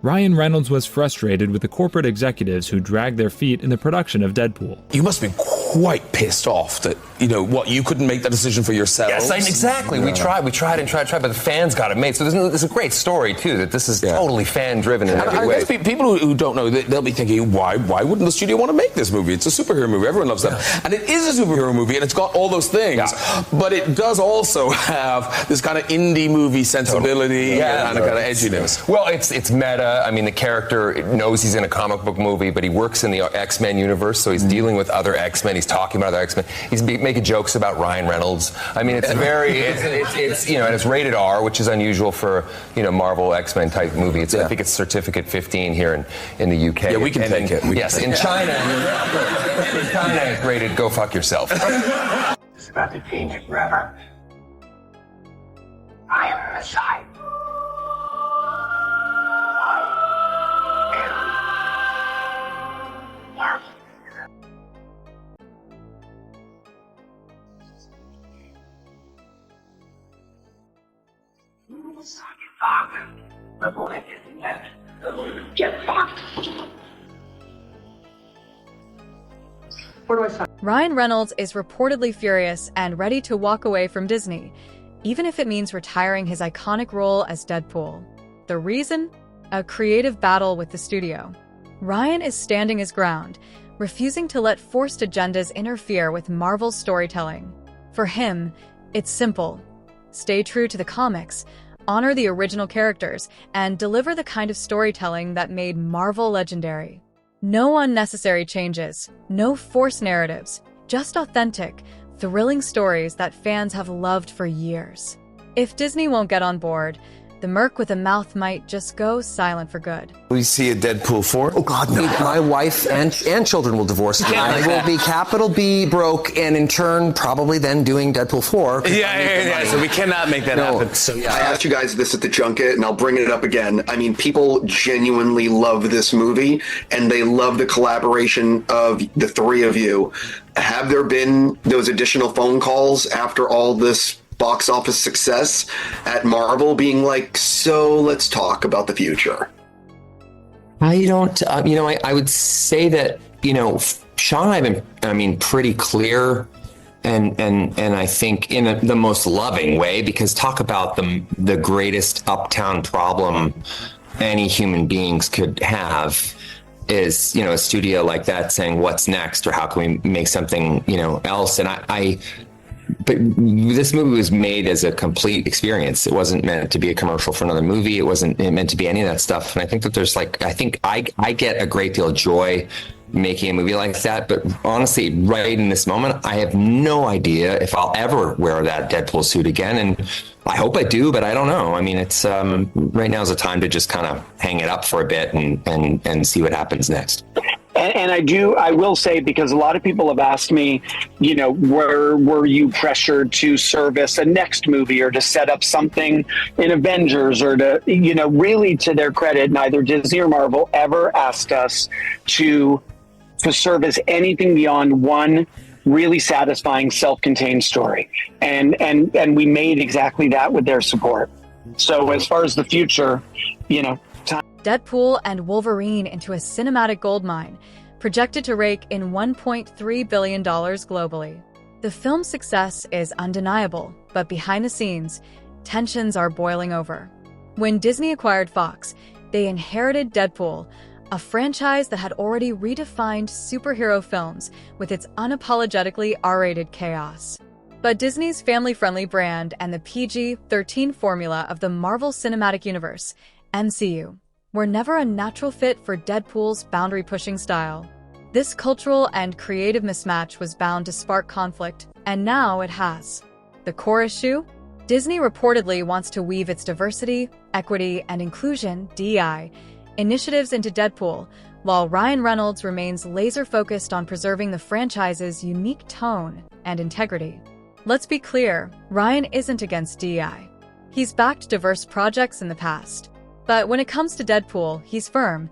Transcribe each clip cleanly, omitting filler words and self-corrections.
Ryan Reynolds was frustrated with the corporate executives who dragged their feet in the production of Deadpool. You must be quite pissed off that, you couldn't make that decision for yourselves? Yes, exactly. Yeah. We tried, but the fans got it made. So there's a great story, too, that this is totally fan-driven in every way. I guess people who don't know, they'll be thinking, why wouldn't the studio want to make this movie? It's a superhero movie. Everyone loves that. And it is a superhero movie, and it's got all those things. Yeah. But it does also have this kind of indie movie sensibility and a kind of edginess. Well, it's meta. I mean, the character knows he's in a comic book movie, but he works in the X-Men universe, so he's dealing with other X-Men. He's talking about other X-Men. He's making jokes about Ryan Reynolds. I mean, it's very, it's and it's rated R, which is unusual for, Marvel X-Men type movie. I think it's certificate 15 here in the UK. Yeah, we can take it. In China, it's rated go fuck yourself. It's about to change it forever. I am the Messiah. Get fucked. Where do I sign? Ryan Reynolds is reportedly furious and ready to walk away from Disney, even if it means retiring his iconic role as Deadpool. The reason? A creative battle with the studio. Ryan is standing his ground, refusing to let forced agendas interfere with Marvel's storytelling. For him, it's simple. Stay true to the comics, honor the original characters, and deliver the kind of storytelling that made Marvel legendary. No unnecessary changes, no forced narratives, just authentic, thrilling stories that fans have loved for years. If Disney won't get on board, the merc with a mouth might just go silent for good. We see a Deadpool 4? Oh, God, no. My wife and children will divorce me. I will be capital B broke, and in turn, probably then doing Deadpool 4. Yeah. So we cannot make that happen. So, I asked you guys this at the junket, and I'll bring it up again. I mean, people genuinely love this movie, and they love the collaboration of the three of you. Have there been those additional phone calls after all this box office success at Marvel being like, so let's talk about the future? I don't, I would say that, Sean and I have been, pretty clear and I think in the most loving way, because talk about the greatest uptown problem any human beings could have is, a studio like that saying, what's next? Or how can we make something, else? And but this movie was made as a complete experience. It wasn't meant to be a commercial for another movie. It wasn't meant to be any of that stuff. And I think that there's I get a great deal of joy making a movie like that. But honestly, right in this moment, I have no idea if I'll ever wear that Deadpool suit again. And I hope I do, but I don't know. I mean, it's right now is a time to just kind of hang it up for a bit and see what happens next. And I will say, because a lot of people have asked me, were you pressured to service a next movie or to set up something in Avengers or to, really to their credit, neither Disney or Marvel ever asked us to service anything beyond one really satisfying self-contained story. And we made exactly that with their support. So as far as the future, Deadpool and Wolverine into a cinematic goldmine, projected to rake in $1.3 billion globally. The film's success is undeniable, but behind the scenes, tensions are boiling over. When Disney acquired Fox, they inherited Deadpool, a franchise that had already redefined superhero films with its unapologetically R-rated chaos. But Disney's family-friendly brand and the PG-13 formula of the Marvel Cinematic Universe, MCU, were never a natural fit for Deadpool's boundary-pushing style. This cultural and creative mismatch was bound to spark conflict, and now it has. The core issue? Disney reportedly wants to weave its diversity, equity, and inclusion (DEI) initiatives into Deadpool, while Ryan Reynolds remains laser-focused on preserving the franchise's unique tone and integrity. Let's be clear, Ryan isn't against DEI. He's backed diverse projects in the past. But when it comes to Deadpool, he's firm.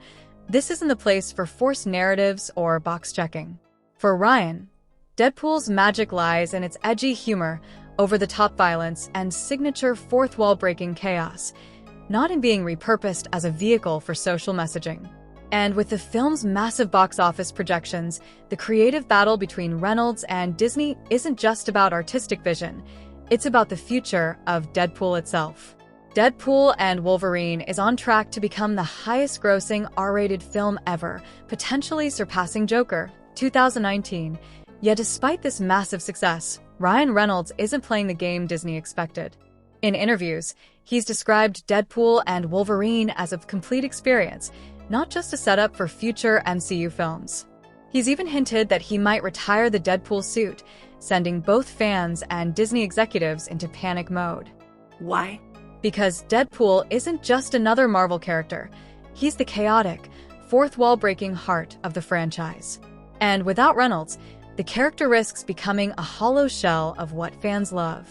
This isn't the place for forced narratives or box-checking. For Ryan, Deadpool's magic lies in its edgy humor, over-the-top violence, and signature fourth-wall-breaking chaos. not in being repurposed as a vehicle for social messaging. And with the film's massive box office projections, the creative battle between Reynolds and Disney isn't just about artistic vision, it's about the future of Deadpool itself. Deadpool and Wolverine is on track to become the highest-grossing R-rated film ever, potentially surpassing Joker, 2019. Yet despite this massive success, Ryan Reynolds isn't playing the game Disney expected. In interviews, he's described Deadpool and Wolverine as a complete experience, not just a setup for future MCU films. He's even hinted that he might retire the Deadpool suit, sending both fans and Disney executives into panic mode. Why? Because Deadpool isn't just another Marvel character. He's the chaotic, fourth-wall-breaking heart of the franchise. And without Reynolds, the character risks becoming a hollow shell of what fans love.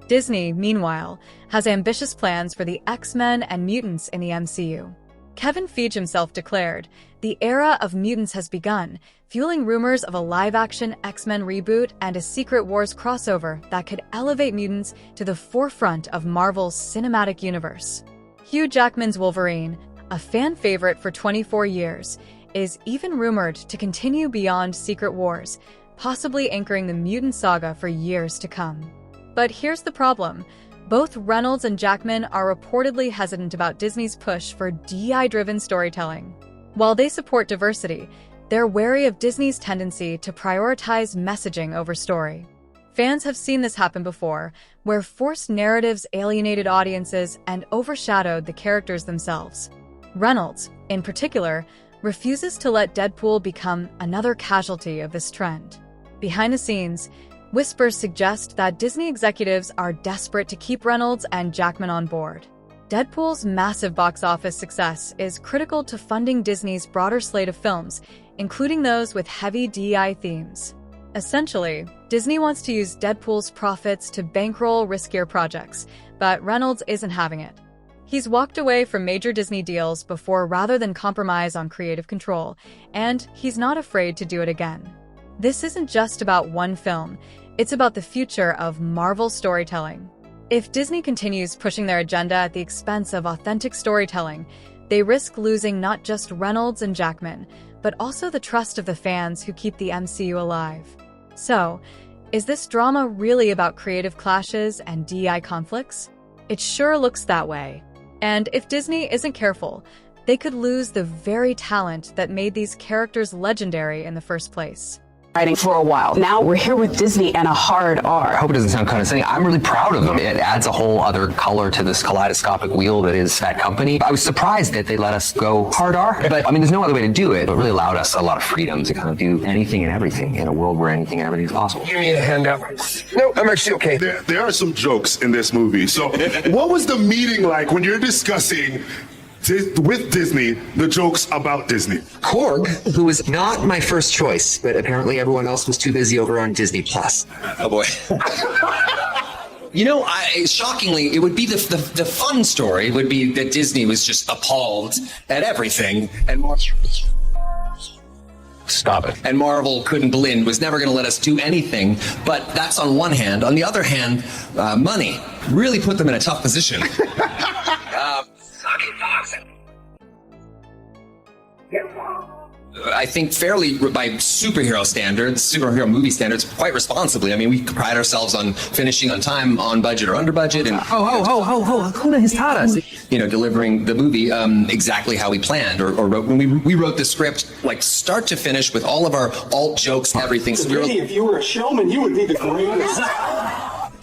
Disney, meanwhile, has ambitious plans for the X-Men and mutants in the MCU. Kevin Feige himself declared, "The era of mutants has begun," fueling rumors of a live-action X-Men reboot and a Secret Wars crossover that could elevate mutants to the forefront of Marvel's cinematic universe. Hugh Jackman's Wolverine, a fan favorite for 24 years, is even rumored to continue beyond Secret Wars, possibly anchoring the mutant saga for years to come. But here's the problem. Both Reynolds and Jackman are reportedly hesitant about Disney's push for DEI-driven storytelling. While they support diversity, they're wary of Disney's tendency to prioritize messaging over story. Fans have seen this happen before, where forced narratives alienated audiences and overshadowed the characters themselves. Reynolds, in particular, refuses to let Deadpool become another casualty of this trend. Behind the scenes, whispers suggest that Disney executives are desperate to keep Reynolds and Jackman on board. Deadpool's massive box office success is critical to funding Disney's broader slate of films, including those with heavy DEI themes. Essentially, Disney wants to use Deadpool's profits to bankroll riskier projects, but Reynolds isn't having it. He's walked away from major Disney deals before rather than compromise on creative control, and he's not afraid to do it again. This isn't just about one film, it's about the future of Marvel storytelling. If Disney continues pushing their agenda at the expense of authentic storytelling, they risk losing not just Reynolds and Jackman, but also the trust of the fans who keep the MCU alive. So, is this drama really about creative clashes and DEI conflicts? It sure looks that way. And if Disney isn't careful, they could lose the very talent that made these characters legendary in the first place. Writing for a while. Now we're here with Disney and a hard R. I hope it doesn't sound condescending. I'm really proud of them. It adds a whole other color to this kaleidoscopic wheel that is that company. I was surprised that they let us go hard R, but I mean, there's no other way to do it. It really allowed us a lot of freedom to kind of do anything and everything in a world where anything and everything is possible. Give me a handout. No, I'm actually okay. There are some jokes in this movie. So what was the meeting like when you're discussing with Disney, the jokes about Disney? Korg, who was not my first choice, but apparently everyone else was too busy over on Disney Plus. Oh boy. You know, shockingly, it would be the fun story would be that Disney was just appalled at everything, and Stop it. And Marvel couldn't blend, was never going to let us do anything. But that's on one hand. On the other hand, money really put them in a tough position. I think fairly, by superhero standards, superhero movie standards, quite responsibly. I mean, we pride ourselves on finishing on time, on budget or under budget, and you know, delivering the movie exactly how we planned or wrote. When we wrote the script, like start to finish, with all of our alt jokes, everything. So if you were a showman, you would be the greatest.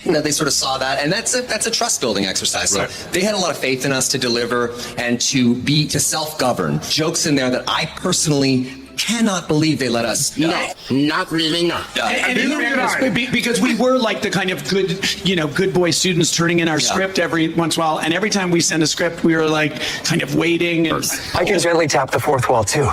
You know, they sort of saw that, and that's a trust building exercise. So they had a lot of faith in us to deliver and to self-govern. Jokes in there that I personally cannot believe they let us. No, not really, not. And in fairness, because we were like the kind of good boy students turning in our script every once in a while, and every time we sent a script, we were like kind of waiting. And I can gently tap the fourth wall too.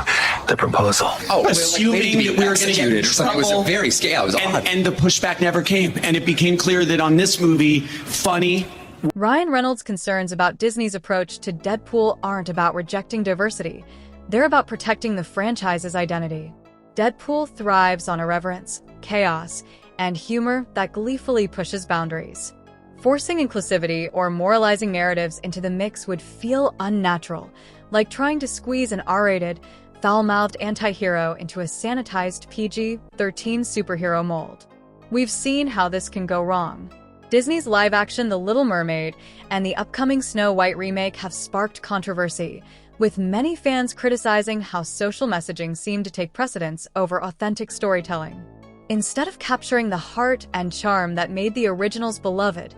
The proposal. Assuming that we were going to get in trouble. It was very scary. It was odd. And the pushback never came, and it became clear that on this movie, funny. Ryan Reynolds' concerns about Disney's approach to Deadpool aren't about rejecting diversity. They're about protecting the franchise's identity. Deadpool thrives on irreverence, chaos, and humor that gleefully pushes boundaries. Forcing inclusivity or moralizing narratives into the mix would feel unnatural, like trying to squeeze an R-rated, foul-mouthed anti-hero into a sanitized PG-13 superhero mold. We've seen how this can go wrong. Disney's live-action The Little Mermaid and the upcoming Snow White remake have sparked controversy, with many fans criticizing how social messaging seemed to take precedence over authentic storytelling. Instead of capturing the heart and charm that made the originals beloved,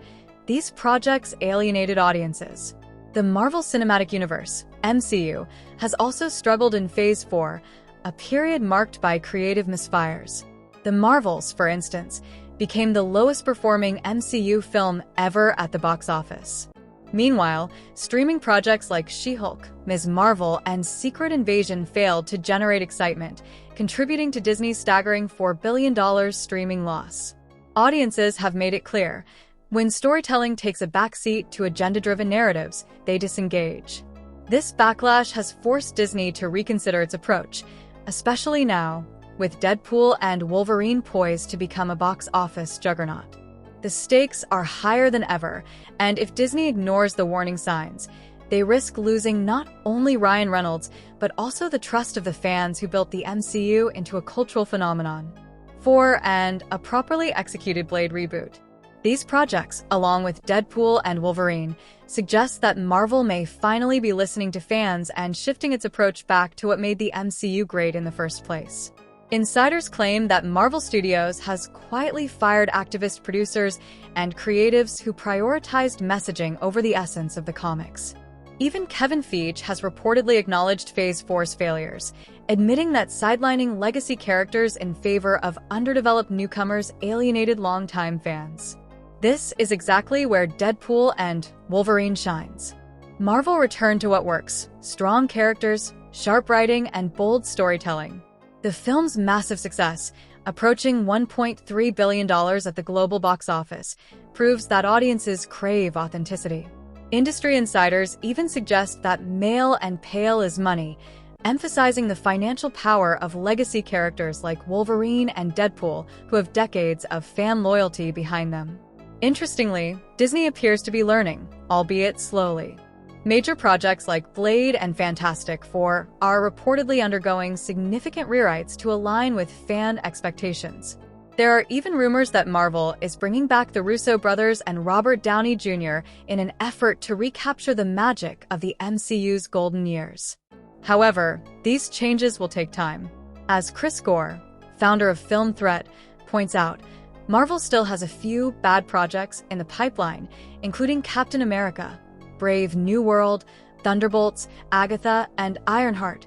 these projects alienated audiences. The Marvel Cinematic Universe, MCU, has also struggled in Phase 4, a period marked by creative misfires. The Marvels, for instance, became the lowest-performing MCU film ever at the box office. Meanwhile, streaming projects like She-Hulk, Ms. Marvel, and Secret Invasion failed to generate excitement, contributing to Disney's staggering $4 billion streaming loss. Audiences have made it clear, when storytelling takes a backseat to agenda-driven narratives, they disengage. This backlash has forced Disney to reconsider its approach, especially now, with Deadpool and Wolverine poised to become a box office juggernaut. The stakes are higher than ever, and if Disney ignores the warning signs, they risk losing not only Ryan Reynolds, but also the trust of the fans who built the MCU into a cultural phenomenon. 4. And a properly executed Blade reboot. These projects, along with Deadpool and Wolverine, suggest that Marvel may finally be listening to fans and shifting its approach back to what made the MCU great in the first place. Insiders claim that Marvel Studios has quietly fired activist producers and creatives who prioritized messaging over the essence of the comics. Even Kevin Feige has reportedly acknowledged Phase 4's failures, admitting that sidelining legacy characters in favor of underdeveloped newcomers alienated longtime fans. This is exactly where Deadpool and Wolverine shines. Marvel returned to what works: strong characters, sharp writing, and bold storytelling. The film's massive success, approaching $1.3 billion at the global box office, proves that audiences crave authenticity. Industry insiders even suggest that male and pale is money, emphasizing the financial power of legacy characters like Wolverine and Deadpool, who have decades of fan loyalty behind them. Interestingly, Disney appears to be learning, albeit slowly. Major projects like Blade and Fantastic Four are reportedly undergoing significant rewrites to align with fan expectations. There are even rumors that Marvel is bringing back the Russo brothers and Robert Downey Jr. in an effort to recapture the magic of the MCU's golden years. However, these changes will take time. As Chris Gore, founder of Film Threat, points out, Marvel still has a few bad projects in the pipeline, including Captain America, Brave New World, Thunderbolts, Agatha, and Ironheart,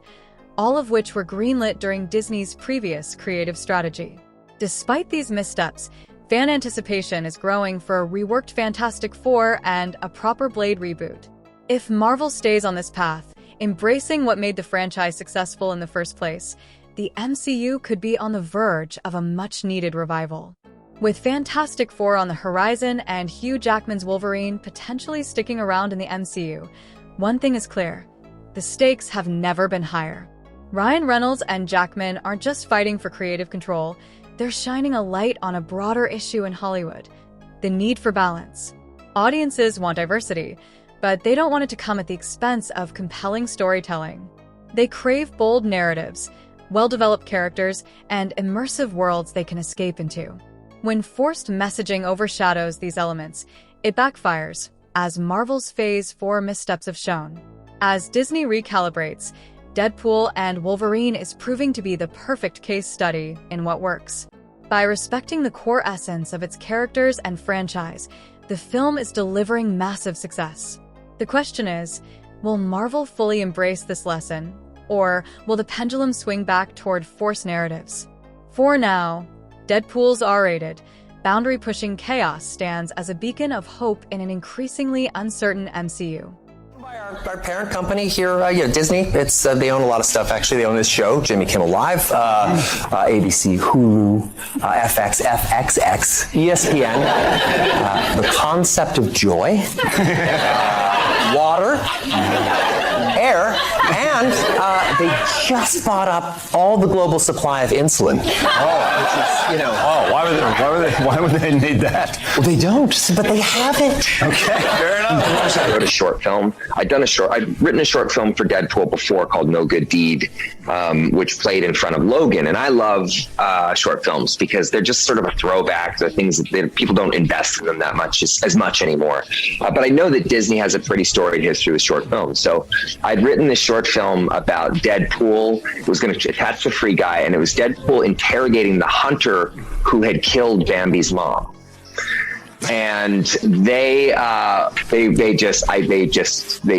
all of which were greenlit during Disney's previous creative strategy. Despite these missteps, fan anticipation is growing for a reworked Fantastic Four and a proper Blade reboot. If Marvel stays on this path, embracing what made the franchise successful in the first place, the MCU could be on the verge of a much-needed revival. With Fantastic Four on the horizon and Hugh Jackman's Wolverine potentially sticking around in the MCU, one thing is clear: the stakes have never been higher. Ryan Reynolds and Jackman aren't just fighting for creative control, they're shining a light on a broader issue in Hollywood: the need for balance. Audiences want diversity, but they don't want it to come at the expense of compelling storytelling. They crave bold narratives, well-developed characters, and immersive worlds they can escape into. When forced messaging overshadows these elements, it backfires, as Marvel's Phase 4 missteps have shown. As Disney recalibrates, Deadpool and Wolverine is proving to be the perfect case study in what works. By respecting the core essence of its characters and franchise, the film is delivering massive success. The question is, will Marvel fully embrace this lesson, or will the pendulum swing back toward forced narratives? For now, Deadpool's R-rated, boundary-pushing chaos stands as a beacon of hope in an increasingly uncertain MCU. Our parent company here, Disney, they own a lot of stuff. Actually, they own this show, Jimmy Kimmel Live, ABC, Hulu, FX, FXX, ESPN, the concept of joy, water, air, and they just bought up all the global supply of insulin. Why would they need that? Well, they don't, but they have it. Okay, fair enough. I wrote a short film. I'd written a short film for Deadpool before called No Good Deed, which played in front of Logan. And I love short films because they're just sort of a throwback. They're things that people don't invest in them that much as much anymore. But I know that Disney has a pretty storied history with short films. So I'd written this short film about Deadpool. It was going to attach to Free Guy, and it was Deadpool interrogating the hunter who had killed Bambi's mom. And they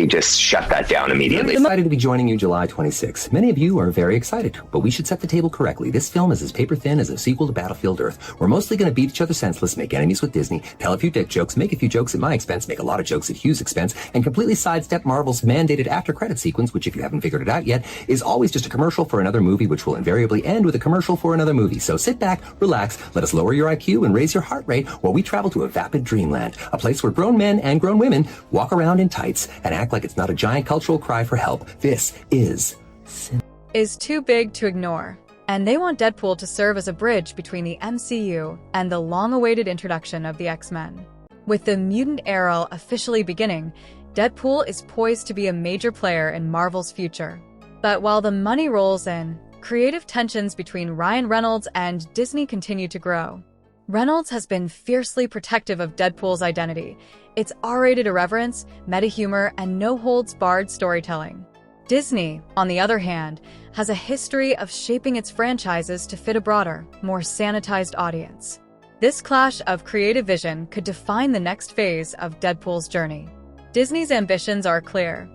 just shut that down immediately. I'm excited to be joining you July 26th. Many of you are very excited, but we should set the table correctly. This film is as paper thin as a sequel to Battlefield Earth. We're mostly going to beat each other senseless, make enemies with Disney, tell a few dick jokes, make a few jokes at my expense, make a lot of jokes at Hugh's expense, and completely sidestep Marvel's mandated after-credit sequence, which, if you haven't figured it out yet, is always just a commercial for another movie, which will invariably end with a commercial for another movie. So sit back, relax, let us lower your IQ and raise your heart rate while we travel to a vapid dreamland. A place where grown men and grown women walk around in tights and act like it's not a giant cultural cry for help. This is too big to ignore, and they want Deadpool to serve as a bridge between the MCU and the long-awaited introduction of the X-Men. With the mutant era officially beginning, Deadpool is poised to be a major player in Marvel's future. But while the money rolls in, creative tensions between Ryan Reynolds and Disney continue to grow. Reynolds has been fiercely protective of Deadpool's identity, its R-rated irreverence, meta-humor, and no-holds-barred storytelling. Disney, on the other hand, has a history of shaping its franchises to fit a broader, more sanitized audience. This clash of creative vision could define the next phase of Deadpool's journey. Disney's ambitions are clear.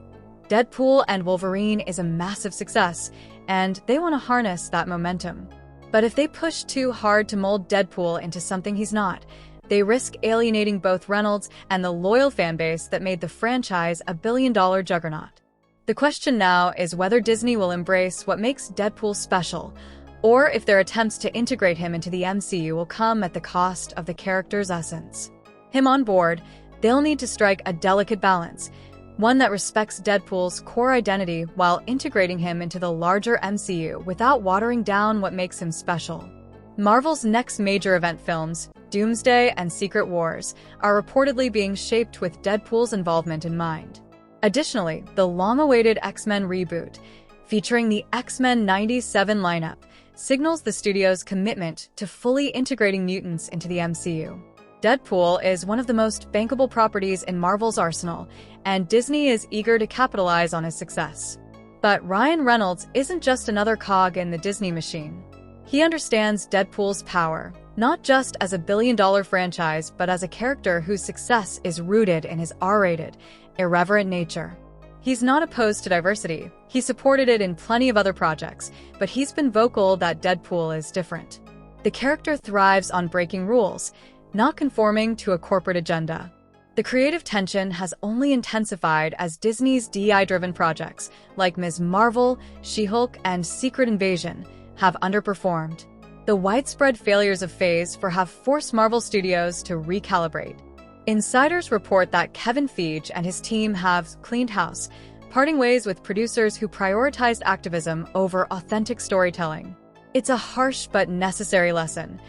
Deadpool and Wolverine is a massive success, and they want to harness that momentum. But if they push too hard to mold Deadpool into something he's not, they risk alienating both Reynolds and the loyal fanbase that made the franchise a billion-dollar juggernaut. The question now is whether Disney will embrace what makes Deadpool special, or if their attempts to integrate him into the MCU will come at the cost of the character's essence. Him on board, they'll need to strike a delicate balance, one that respects Deadpool's core identity while integrating him into the larger MCU without watering down what makes him special. Marvel's next major event films, Doomsday and Secret Wars, are reportedly being shaped with Deadpool's involvement in mind. Additionally, the long-awaited X-Men reboot, featuring the X-Men 97 lineup, signals the studio's commitment to fully integrating mutants into the MCU. Deadpool is one of the most bankable properties in Marvel's arsenal, and Disney is eager to capitalize on his success. But Ryan Reynolds isn't just another cog in the Disney machine. He understands Deadpool's power, not just as a billion-dollar franchise, but as a character whose success is rooted in his R-rated, irreverent nature. He's not opposed to diversity. He supported it in plenty of other projects, but he's been vocal that Deadpool is different. The character thrives on breaking rules, not conforming to a corporate agenda. The creative tension has only intensified as Disney's DI-driven projects, like Ms. Marvel, She-Hulk, and Secret Invasion, have underperformed. The widespread failures of Phase 4 have forced Marvel Studios to recalibrate. Insiders report that Kevin Feige and his team have cleaned house, parting ways with producers who prioritized activism over authentic storytelling. It's a harsh but necessary lesson.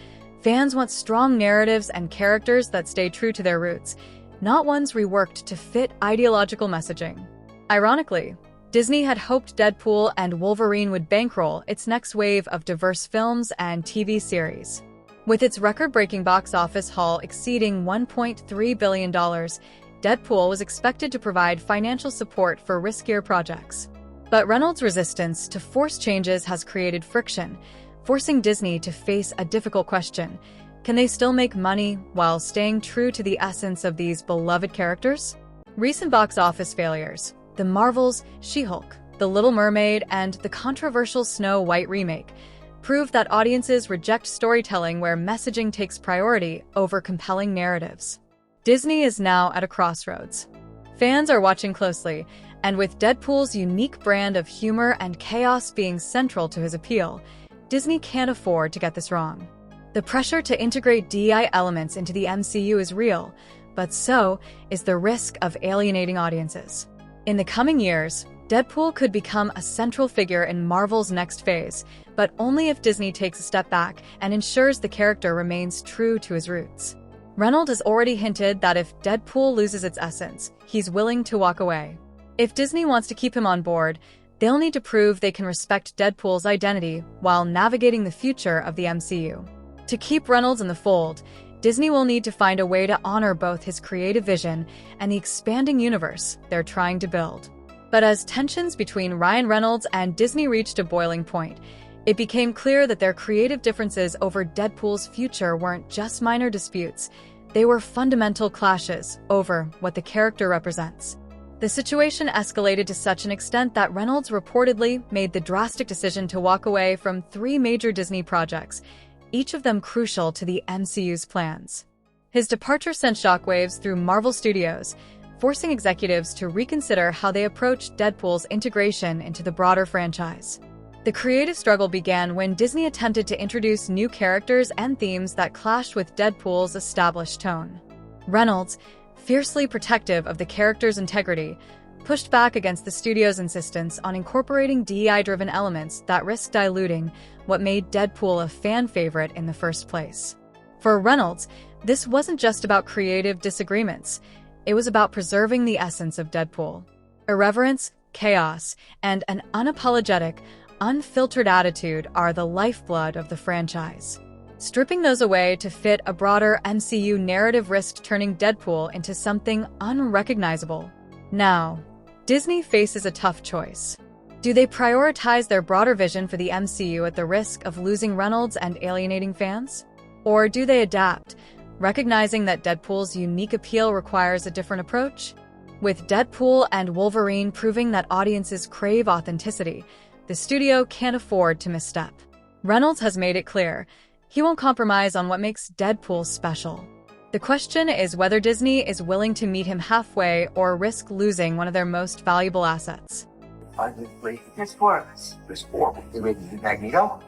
Fans want strong narratives and characters that stay true to their roots, not ones reworked to fit ideological messaging. Ironically, Disney had hoped Deadpool and Wolverine would bankroll its next wave of diverse films and TV series. With its record-breaking box office haul exceeding $1.3 billion, Deadpool was expected to provide financial support for riskier projects. But Reynolds' resistance to forced changes has created friction, forcing Disney to face a difficult question. Can they still make money while staying true to the essence of these beloved characters? Recent box office failures, The Marvels, She-Hulk, The Little Mermaid, and the controversial Snow White remake, prove that audiences reject storytelling where messaging takes priority over compelling narratives. Disney is now at a crossroads. Fans are watching closely, and with Deadpool's unique brand of humor and chaos being central to his appeal, Disney can't afford to get this wrong. The pressure to integrate DI elements into the MCU is real, but so is the risk of alienating audiences. In the coming years, Deadpool could become a central figure in Marvel's next phase, but only if Disney takes a step back and ensures the character remains true to his roots. Reynolds has already hinted that if Deadpool loses its essence, he's willing to walk away. If Disney wants to keep him on board, they'll need to prove they can respect Deadpool's identity while navigating the future of the MCU. To keep Reynolds in the fold, Disney will need to find a way to honor both his creative vision and the expanding universe they're trying to build. But as tensions between Ryan Reynolds and Disney reached a boiling point, it became clear that their creative differences over Deadpool's future weren't just minor disputes, they were fundamental clashes over what the character represents. The situation escalated to such an extent that Reynolds reportedly made the drastic decision to walk away from 3 major Disney projects, each of them crucial to the MCU's plans. His departure sent shockwaves through Marvel Studios, forcing executives to reconsider how they approached Deadpool's integration into the broader franchise. The creative struggle began when Disney attempted to introduce new characters and themes that clashed with Deadpool's established tone. Reynolds, fiercely protective of the character's integrity, pushed back against the studio's insistence on incorporating DEI-driven elements that risked diluting what made Deadpool a fan favorite in the first place. For Reynolds, this wasn't just about creative disagreements. It was about preserving the essence of Deadpool. Irreverence, chaos, and an unapologetic, unfiltered attitude are the lifeblood of the franchise. Stripping those away to fit a broader MCU narrative risked turning Deadpool into something unrecognizable. Now, Disney faces a tough choice. Do they prioritize their broader vision for the MCU at the risk of losing Reynolds and alienating fans? Or do they adapt, recognizing that Deadpool's unique appeal requires a different approach? With Deadpool and Wolverine proving that audiences crave authenticity, the studio can't afford to misstep. Reynolds has made it clear he won't compromise on what makes Deadpool special. The question is whether Disney is willing to meet him halfway or risk losing one of their most valuable assets. This horrible. They ready to be Magneto?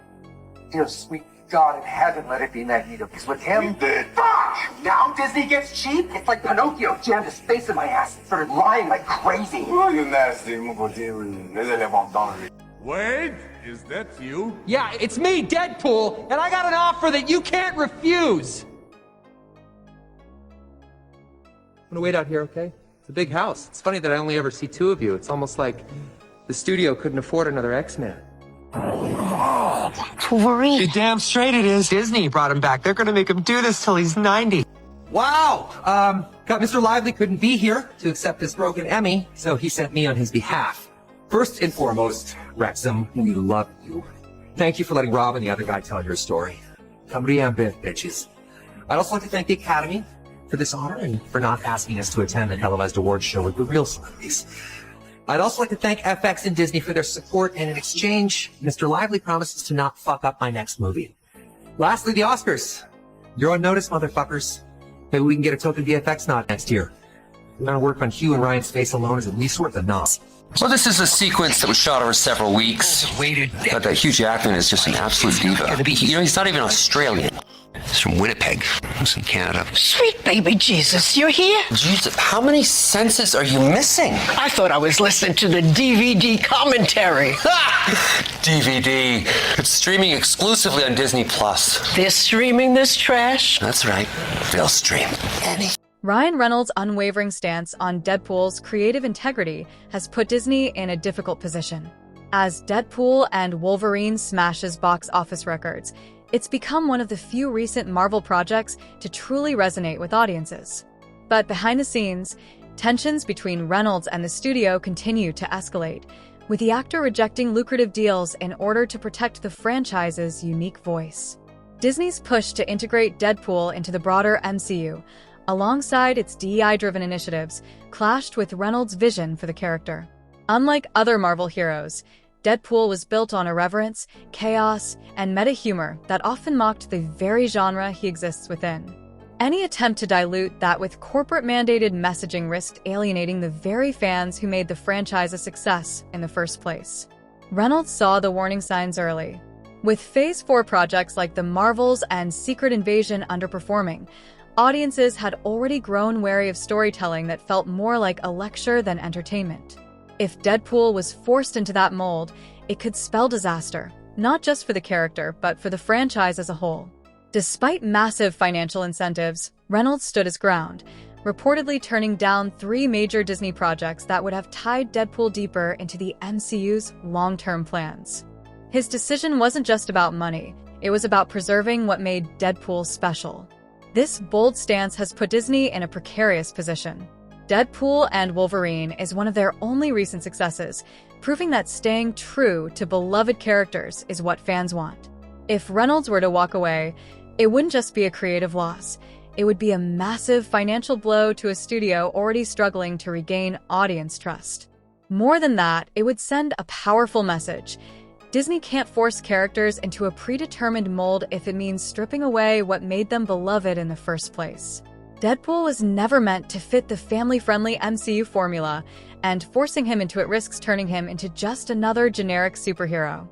Dear sweet God in heaven, let it be Magneto. Because with him, fuck! Now Disney gets cheap? It's like Pinocchio jammed his face in my ass and started lying like crazy. Wade, is that you? Yeah, it's me, Deadpool, and I got an offer that you can't refuse. I'm gonna wait out here, okay? It's a big house. It's funny that I only ever see 2 of you. It's almost like the studio couldn't afford another X-Man. Wolverine. You're damn straight it is. Disney brought him back. They're gonna make him do this till he's 90. Wow! Got Mr. Lively couldn't be here to accept this broken Emmy, so he sent me on his behalf. First and foremost, Wrexham, we love you. Thank you for letting Rob and the other guy tell your story. Come to bitches. I'd also like to thank the Academy for this honor and for not asking us to attend the televised awards show with the real celebrities. I'd also like to thank FX and Disney for their support, and in exchange, Mr. Lively promises to not fuck up my next movie. Lastly, the Oscars. You're on notice, motherfuckers. Maybe we can get a token VFX nod next year. The amount of work on Hugh and Ryan's face alone is at least worth a nod. Well, this is a sequence that was shot over several weeks. But Hugh Jackman is just an absolute diva. You know, he's not even Australian. He's from Winnipeg. He's in Canada. Sweet baby Jesus, you're here? Jesus, how many senses are you missing? I thought I was listening to the DVD commentary. DVD. It's streaming exclusively on Disney+. They're streaming this trash? That's right. They'll stream anything. Ryan Reynolds' unwavering stance on Deadpool's creative integrity has put Disney in a difficult position. As Deadpool and Wolverine smashes box office records, it's become one of the few recent Marvel projects to truly resonate with audiences. But behind the scenes, tensions between Reynolds and the studio continue to escalate, with the actor rejecting lucrative deals in order to protect the franchise's unique voice. Disney's push to integrate Deadpool into the broader MCU, alongside its DEI-driven initiatives, clashed with Reynolds' vision for the character. Unlike other Marvel heroes, Deadpool was built on irreverence, chaos, and meta-humor that often mocked the very genre he exists within. Any attempt to dilute that with corporate-mandated messaging risked alienating the very fans who made the franchise a success in the first place. Reynolds saw the warning signs early. With Phase 4 projects like The Marvels and Secret Invasion underperforming, audiences had already grown wary of storytelling that felt more like a lecture than entertainment. If Deadpool was forced into that mold, it could spell disaster, not just for the character, but for the franchise as a whole. Despite massive financial incentives, Reynolds stood his ground, reportedly turning down 3 major Disney projects that would have tied Deadpool deeper into the MCU's long-term plans. His decision wasn't just about money, it was about preserving what made Deadpool special. This bold stance has put Disney in a precarious position. Deadpool and Wolverine is one of their only recent successes, proving that staying true to beloved characters is what fans want. If Reynolds were to walk away, it wouldn't just be a creative loss. It would be a massive financial blow to a studio already struggling to regain audience trust. More than that, it would send a powerful message. Disney can't force characters into a predetermined mold if it means stripping away what made them beloved in the first place. Deadpool was never meant to fit the family-friendly MCU formula, and forcing him into it risks turning him into just another generic superhero.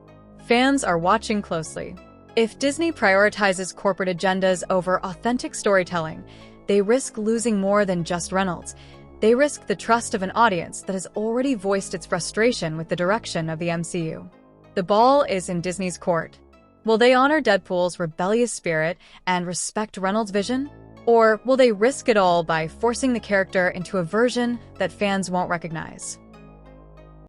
Fans are watching closely. If Disney prioritizes corporate agendas over authentic storytelling, they risk losing more than just Reynolds. They risk the trust of an audience that has already voiced its frustration with the direction of the MCU. The ball is in Disney's court. Will they honor Deadpool's rebellious spirit and respect Reynolds' vision? Or will they risk it all by forcing the character into a version that fans won't recognize?